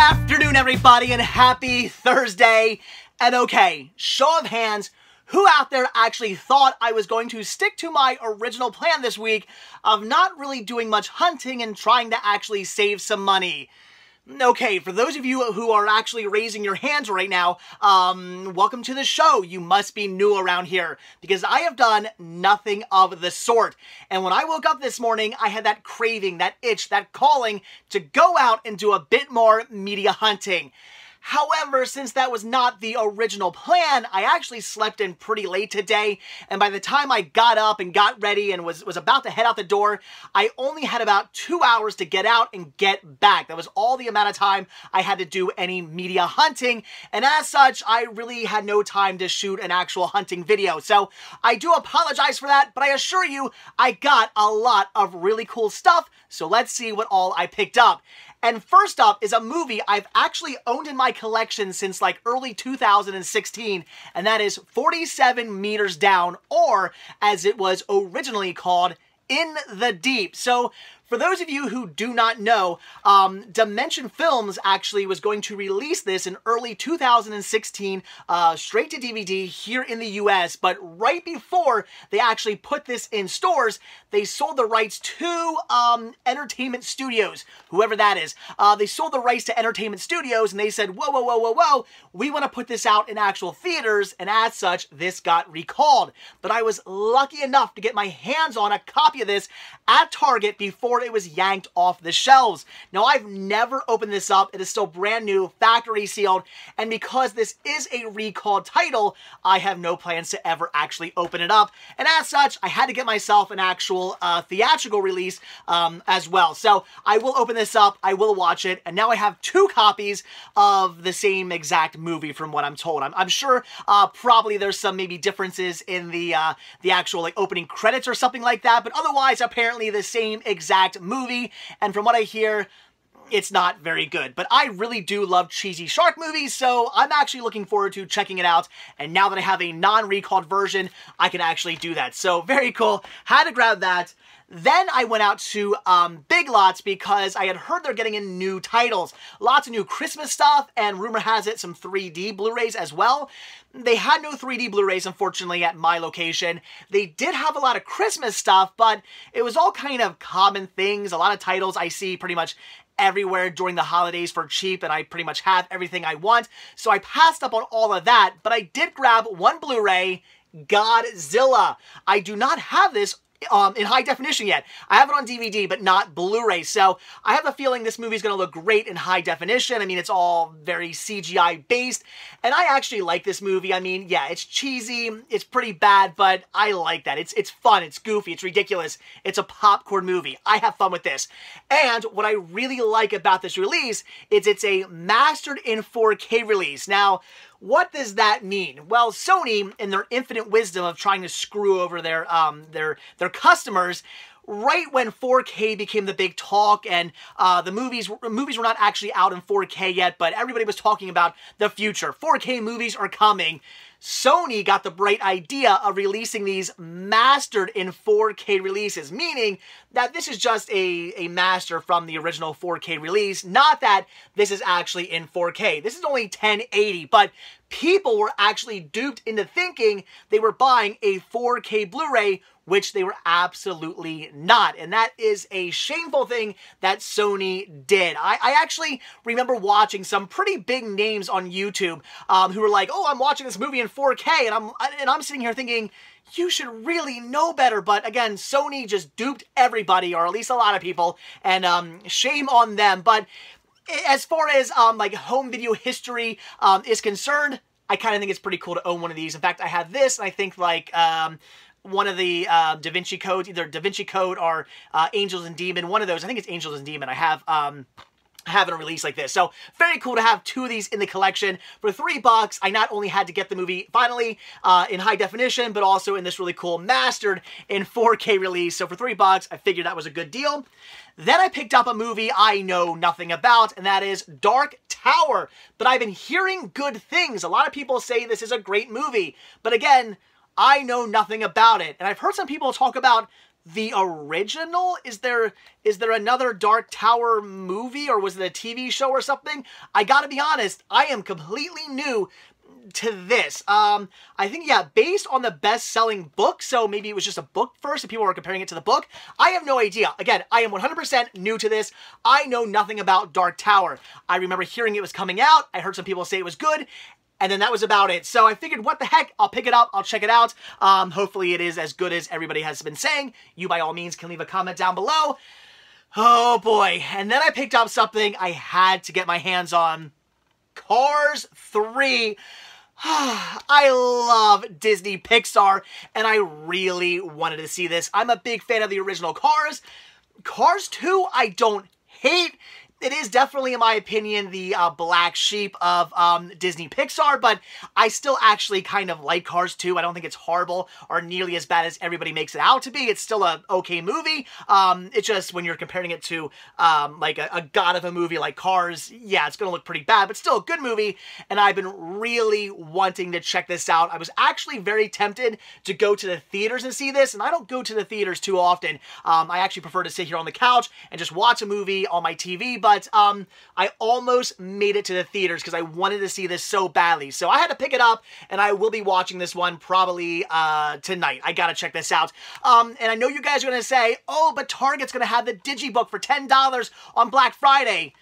afternoon, everybody, and happy Thursday. And okay, show of hands, who out there actually thought I was going to stick to my original plan this week of not really doing much hunting and trying to actually save some money? Okay, for those of you who are actually raising your hands right now, welcome to the show. You must be new around here, because I have done nothing of the sort. And when I woke up this morning, I had that craving, that itch, that calling to go out and do a bit more media hunting. However, since that was not the original plan, I actually slept in pretty late today, and by the time I got up and got ready and was about to head out the door, I only had about 2 hours to get out and get back. That was all the amount of time I had to do any media hunting, and as such, I really had no time to shoot an actual hunting video. So I do apologize for that, but I assure you, I got a lot of really cool stuff, so let's see what all I picked up. And first up is a movie I've actually owned in my collection since like early 2016, and that is 47 Meters Down, or as it was originally called, In the Deep. So for those of you who do not know, Dimension Films actually was going to release this in early 2016, straight to DVD here in the US, but right before they actually put this in stores, they sold the rights to Entertainment Studios, whoever that is. They sold the rights to Entertainment Studios, and they said, whoa, whoa, whoa, whoa, whoa, we want to put this out in actual theaters, and as such, this got recalled. But I was lucky enough to get my hands on a copy of this at Target before it was yanked off the shelves. Now, I've never opened this up. It is still brand new, factory sealed, and because this is a recalled title, I have no plans to ever actually open it up, and as such, I had to get myself an actual theatrical release as well. So I will open this up, I will watch it, and now I have 2 copies of the same exact movie from what I'm told. I'm sure probably there's some maybe differences in the actual like opening credits or something like that, but otherwise apparently the same exact movie, and from what I hear, it's not very good. But I really do love cheesy shark movies, so I'm actually looking forward to checking it out, and now that I have a non-recalled version, I can actually do that. So very cool. Had to grab that. Then I went out to Big Lots because I had heard they're getting in new titles. Lots of new Christmas stuff, and rumor has it some 3D Blu-rays as well. They had no 3D Blu-rays, unfortunately, at my location. They did have a lot of Christmas stuff, but it was all kind of common things. A lot of titles I see pretty much everywhere during the holidays for cheap, and I pretty much have everything I want. So I passed up on all of that, but I did grab one Blu-ray, Godzilla. I do not have this in high definition yet. I have it on DVD, but not Blu-ray, so I have a feeling this movie is going to look great in high definition. I mean, it's all very CGI based, and I actually like this movie. I mean, yeah, it's cheesy, it's pretty bad, but I like that. It's fun, it's goofy, it's ridiculous, it's a popcorn movie. I have fun with this. And what I really like about this release is it's a mastered in 4K release. Now, what does that mean? Well, Sony, in their infinite wisdom of trying to screw over their customers, right when 4K became the big talk, and the movies were not actually out in 4K yet, but everybody was talking about the future. 4K movies are coming. Sony got the bright idea of releasing these mastered in 4K releases, meaning that this is just a master from the original 4K release, not that this is actually in 4K. This is only 1080, but people were actually duped into thinking they were buying a 4K Blu-ray, which they were absolutely not. And that is a shameful thing that Sony did. I actually remember watching some pretty big names on YouTube who were like, oh, I'm watching this movie in 4K, and I'm sitting here thinking, you should really know better. But again, Sony just duped everybody, or at least a lot of people, and shame on them. But as far as like home video history is concerned, I kind of think it's pretty cool to own one of these. In fact, I have this, and I think like one of the Da Vinci Codes, either Da Vinci Code or Angels and Demon, one of those. I think it's Angels and Demon. I have having a release like this. So very cool to have 2 of these in the collection. For $3, I not only had to get the movie finally in high definition, but also in this really cool mastered in 4K release. So for $3, I figured that was a good deal. Then I picked up a movie I know nothing about, and that is Dark Tower. But I've been hearing good things. A lot of people say this is a great movie. But again, I know nothing about it. And I've heard some people talk about the original? Is there another Dark Tower movie, or was it a TV show or something? I gotta be honest, I am completely new to this. I think, yeah, based on the best-selling book, so maybe it was just a book first and people were comparing it to the book. I have no idea. Again, I am 100% new to this. I know nothing about Dark Tower. I remember hearing it was coming out. I heard some people say it was good, and then that was about it. So I figured, what the heck, I'll pick it up, I'll check it out. Hopefully it is as good as everybody has been saying. You, by all means, can leave a comment down below. Oh boy. And then I picked up something I had to get my hands on. Cars 3. I love Disney Pixar, and I really wanted to see this. I'm a big fan of the original Cars. Cars 2, I don't hate. It is definitely, in my opinion, the black sheep of Disney Pixar, but I still actually kind of like Cars 2. I don't think it's horrible or nearly as bad as everybody makes it out to be. It's still a okay movie. It's just when you're comparing it to like a god of a movie like Cars, yeah, it's going to look pretty bad, but still a good movie, and I've been really wanting to check this out. I was actually very tempted to go to the theaters and see this, and I don't go to the theaters too often. I actually prefer to sit here on the couch and just watch a movie on my TV, but I almost made it to the theaters because I wanted to see this so badly. So I had to pick it up, and I will be watching this one probably tonight. I gotta check this out. And I know you guys are gonna say, oh, but Target's gonna have the Digibook for $10 on Black Friday.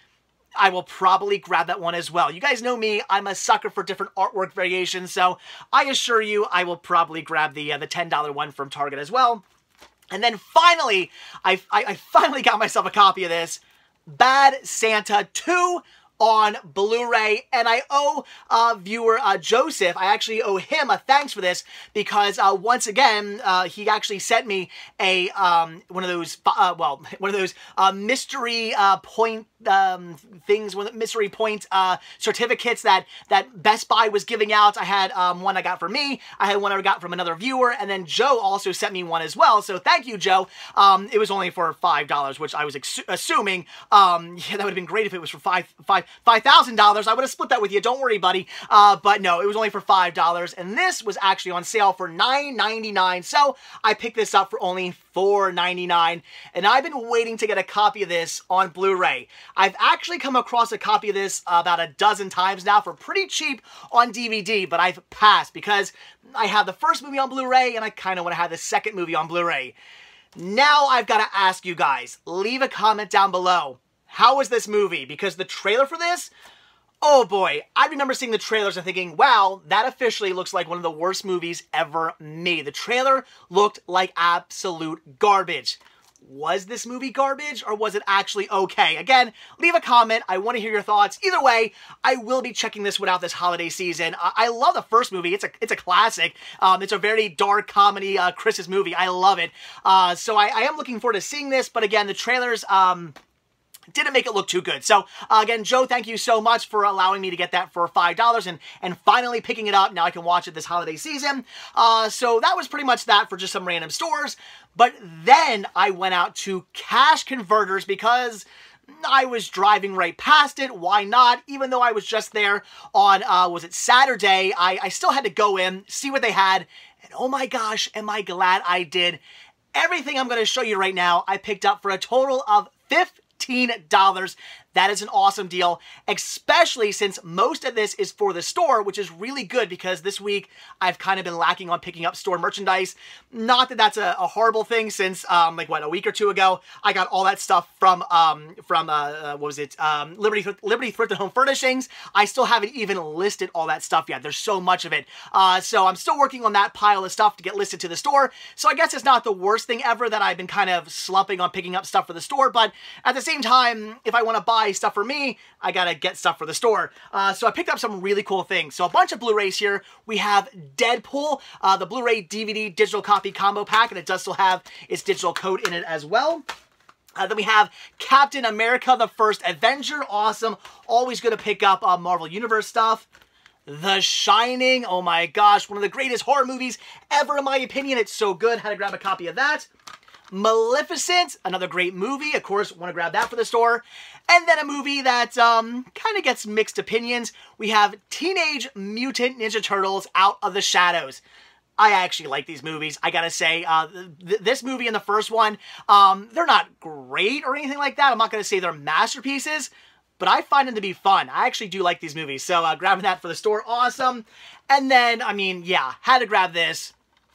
I will probably grab that one as well. You guys know me, I'm a sucker for different artwork variations, so I assure you I will probably grab the $10 one from Target as well. And then finally, I finally got myself a copy of this. Bad Santa 2 on Blu-ray, and I owe viewer Joseph, I actually owe him a thanks for this, because once again, he actually sent me a one of those mystery point things, mystery point certificates that Best Buy was giving out. I had one I got for me, I had one I got from another viewer, and then Joe also sent me one as well, so thank you, Joe. It was only for $5, which I was assuming, yeah, that would have been great if it was for $5,000. I would have split that with you, don't worry, buddy. But no, it was only for $5, and this was actually on sale for $9.99, so I picked this up for only $4.99, and I've been waiting to get a copy of this on Blu-ray. I've actually come across a copy of this about a dozen times now for pretty cheap on DVD, but I've passed because I have the first movie on Blu-ray, and I kind of want to have the second movie on Blu-ray. Now I've got to ask you guys, leave a comment down below. How was this movie? Because the trailer for this, oh boy, I remember seeing the trailers and thinking, wow, that officially looks like one of the worst movies ever made. The trailer looked like absolute garbage. Was this movie garbage, or was it actually okay? Again, leave a comment. I want to hear your thoughts. Either way, I will be checking this one out this holiday season. I love the first movie. It's a classic. It's a very dark comedy Christmas movie. I love it. So I am looking forward to seeing this, but again, the trailers didn't make it look too good. So, again, Joe, thank you so much for allowing me to get that for $5 and finally picking it up. Now I can watch it this holiday season. So that was pretty much that for just some random stores. But then I went out to Cash Converters because I was driving right past it. Why not? Even though I was just there on, was it Saturday, I still had to go in, see what they had. And oh my gosh, am I glad I did. Everything I'm going to show you right now, I picked up for a total of $15. That is an awesome deal, especially since most of this is for the store, which is really good because this week I've kind of been lacking on picking up store merchandise. Not that that's a horrible thing, since like what, a week or two ago I got all that stuff from what was it, Liberty Thrift and Home Furnishings. I still haven't even listed all that stuff yet. There's so much of it, so I'm still working on that pile of stuff to get listed to the store. So I guess it's not the worst thing ever that I've been kind of slumping on picking up stuff for the store, but at the same time, if I want to buy stuff for me, I gotta get stuff for the store. So I picked up some really cool things. So a bunch of Blu-rays here. We have Deadpool, the Blu-ray DVD digital copy combo pack, and it does still have its digital code in it as well. Then we have Captain America, the First Avenger. Awesome. Always good to pick up Marvel Universe stuff. The Shining. Oh my gosh, one of the greatest horror movies ever in my opinion. It's so good. Had to grab a copy of that. Maleficent, another great movie. Of course, want to grab that for the store. And then a movie that kind of gets mixed opinions. We have Teenage Mutant Ninja Turtles Out of the Shadows. I actually like these movies. I gotta say, this movie and the first one, they're not great or anything like that. I'm not gonna say they're masterpieces, but I find them to be fun. I actually do like these movies. So grabbing that for the store, awesome. And then, I mean, yeah, had to grab this.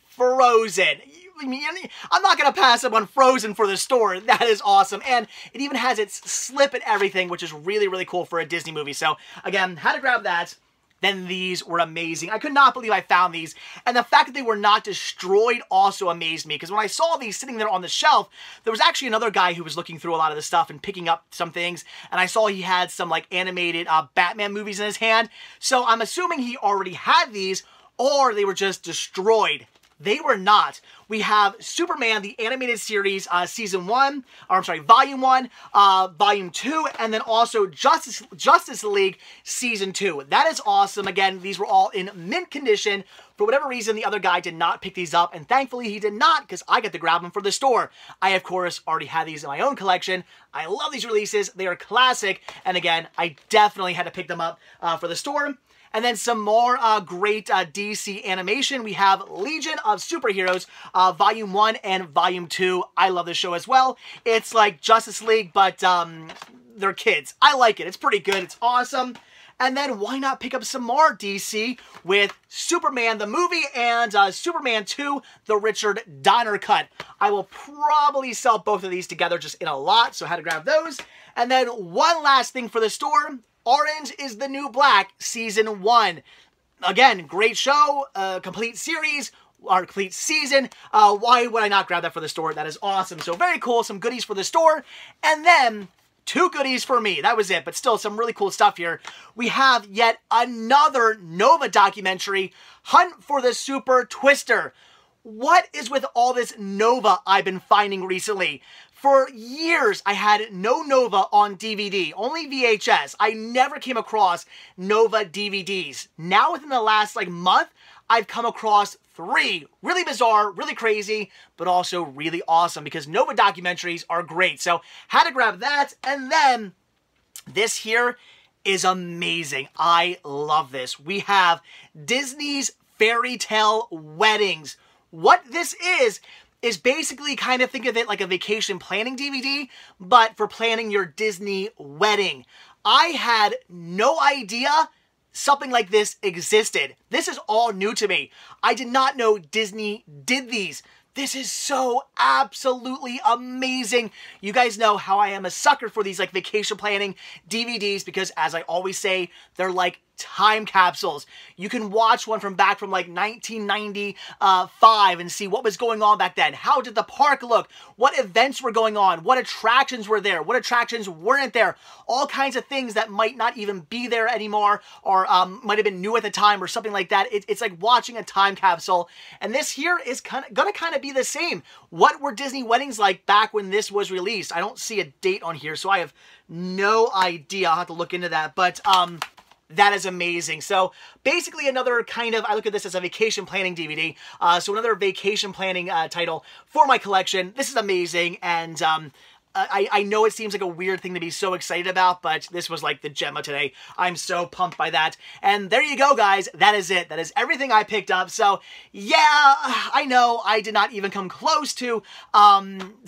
Frozen. I mean, I'm not going to pass up on Frozen for the store. That is awesome. And it even has its slip and everything, which is really, really cool for a Disney movie. So, again, had to grab that. Then these were amazing. I could not believe I found these. And the fact that they were not destroyed also amazed me. Because when I saw these sitting there on the shelf, there was actually another guy who was looking through a lot of the stuff and picking up some things. And I saw he had some like animated Batman movies in his hand. So I'm assuming he already had these or they were just destroyed. They were not. We have Superman, the animated series, Volume 1, Volume 2, and then also Justice League Season 2. That is awesome. Again, these were all in mint condition. For whatever reason, the other guy did not pick these up, and thankfully he did not, because I got to grab them for the store. I, of course, already had these in my own collection. I love these releases. They are classic, and again, I definitely had to pick them up for the store. And then some more great DC animation. We have Legion of Superheroes, Volume 1 and Volume 2. I love this show as well. It's like Justice League, but they're kids. I like it. It's pretty good. It's awesome. And then why not pick up some more DC with Superman the movie and Superman 2, the Richard Donner cut. I will probably sell both of these together just in a lot, so I had to grab those. And then one last thing for the store. Orange is the New Black, Season 1. Again, great show, complete series, or complete season. Why would I not grab that for the store? That is awesome. So very cool, some goodies for the store. And then 2 goodies for me. That was it, but still some really cool stuff here. We have yet another Nova documentary, Hunt for the Super Twister. What is with all this Nova I've been finding recently? For years, I had no Nova on DVD, only VHS. I never came across Nova DVDs. Now, within the last month, I've come across 3. Really bizarre, really crazy, but also really awesome because Nova documentaries are great. So, had to grab that. And then, this here is amazing. I love this. We have Disney's Fairy Tale Weddings. What this is basically kind of think of it like a vacation planning DVD, but for planning your Disney wedding. I had no idea something like this existed. This is all new to me. I did not know Disney did these. This is so absolutely amazing. You guys know how I am a sucker for these vacation planning DVDs because, as I always say, they're like time capsules. You can watch one from 1995 and see what was going on back then. How did the park look? What events were going on? What attractions were there? What attractions weren't there? All kinds of things that might not even be there anymore or might have been new at the time or something like that. It's like watching a time capsule. And this here is gonna be the same. What were Disney weddings like back when this was released? I don't see a date on here, so I have no idea. I'll have to look into that. But that is amazing. So basically another kind of, I look at this as a vacation planning DVD. So another vacation planning title for my collection. This is amazing. And I know it seems like a weird thing to be so excited about, but this was like the gem of today. I'm so pumped by that. And there you go, guys. That is it. That is everything I picked up. So yeah, I know I did not even come close to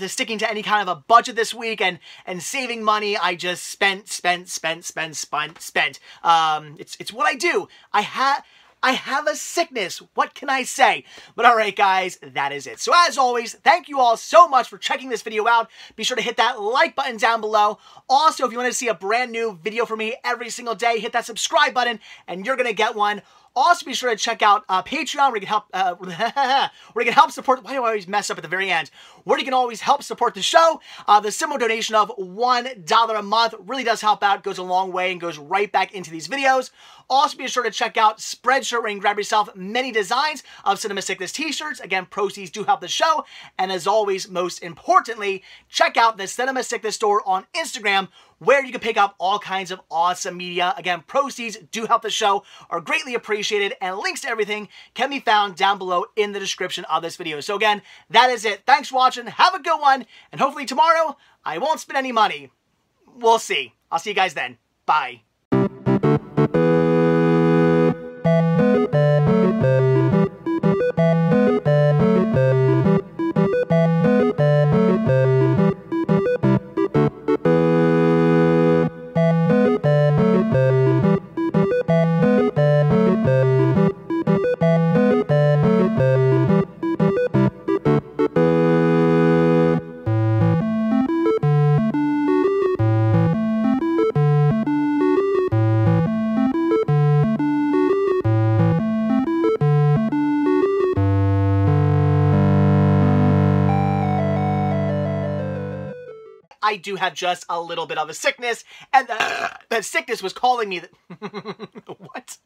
sticking to any kind of a budget this week and saving money. I just spent. It's what I do. I have a sickness. What can I say? But all right, guys, that is it. So as always, thank you all so much for checking this video out. Be sure to hit that like button down below. Also, if you want to see a brand new video from me every single day, hit that subscribe button and you're going to get one. Also, be sure to check out Patreon, where you can help support. Why do I always mess up at the very end? Where you can always help support the show. The simple donation of $1 a month really does help out, goes a long way, and goes right back into these videos. Also, be sure to check out Spreadshirt, where you can grab yourself many designs of Cinema Sickness t-shirts. Again, proceeds do help the show. And as always, most importantly, check out the Cinema Sickness store on Instagram, where you can pick up all kinds of awesome media. Again, proceeds do help the show, are greatly appreciated, and links to everything can be found down below in the description of this video. So again, that is it. Thanks for watching. Have a good one, and hopefully tomorrow I won't spend any money. We'll see. I'll see you guys then. Bye. I do have just a little bit of a sickness, and that sickness was calling me. What?